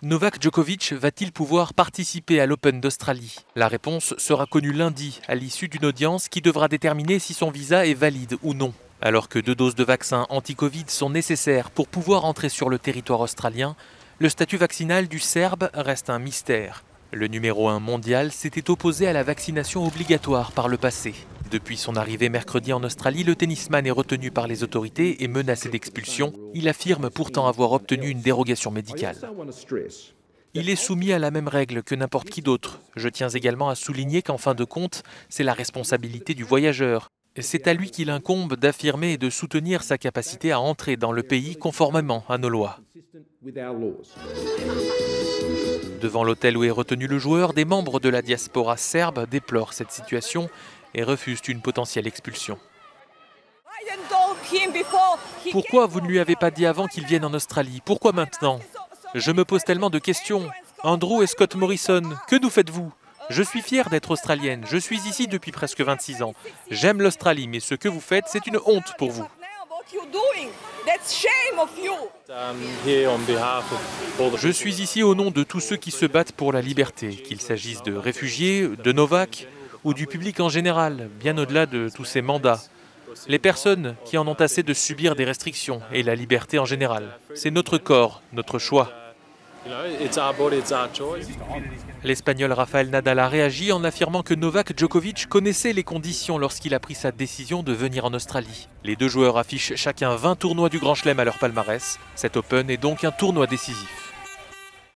Novak Djokovic va-t-il pouvoir participer à l'Open d'Australie? La réponse sera connue lundi, à l'issue d'une audience qui devra déterminer si son visa est valide ou non. Alors que 2 doses de vaccin anti-Covid sont nécessaires pour pouvoir entrer sur le territoire australien, le statut vaccinal du Serbe reste un mystère. Le numéro 1 mondial s'était opposé à la vaccination obligatoire par le passé. Depuis son arrivée mercredi en Australie, le tennisman est retenu par les autorités et menacé d'expulsion. Il affirme pourtant avoir obtenu une dérogation médicale. Il est soumis à la même règle que n'importe qui d'autre. Je tiens également à souligner qu'en fin de compte, c'est la responsabilité du voyageur. C'est à lui qu'il incombe d'affirmer et de soutenir sa capacité à entrer dans le pays conformément à nos lois. Devant l'hôtel où est retenu le joueur, des membres de la diaspora serbe déplorent cette situation et refusent une potentielle expulsion. Pourquoi vous ne lui avez pas dit avant qu'il vienne en Australie? Pourquoi maintenant? Je me pose tellement de questions. Andrew et Scott Morrison, que nous faites-vous? Je suis fière d'être australienne, je suis ici depuis presque 26 ans. J'aime l'Australie, mais ce que vous faites, c'est une honte pour vous. Je suis ici au nom de tous ceux qui se battent pour la liberté, qu'il s'agisse de réfugiés, de Novak ou du public en général, bien au-delà de tous ces mandats. Les personnes qui en ont assez de subir des restrictions et la liberté en général. C'est notre corps, notre choix. L'Espagnol Rafael Nadal a réagi en affirmant que Novak Djokovic connaissait les conditions lorsqu'il a pris sa décision de venir en Australie. Les 2 joueurs affichent chacun 20 tournois du Grand Chelem à leur palmarès. Cet Open est donc un tournoi décisif.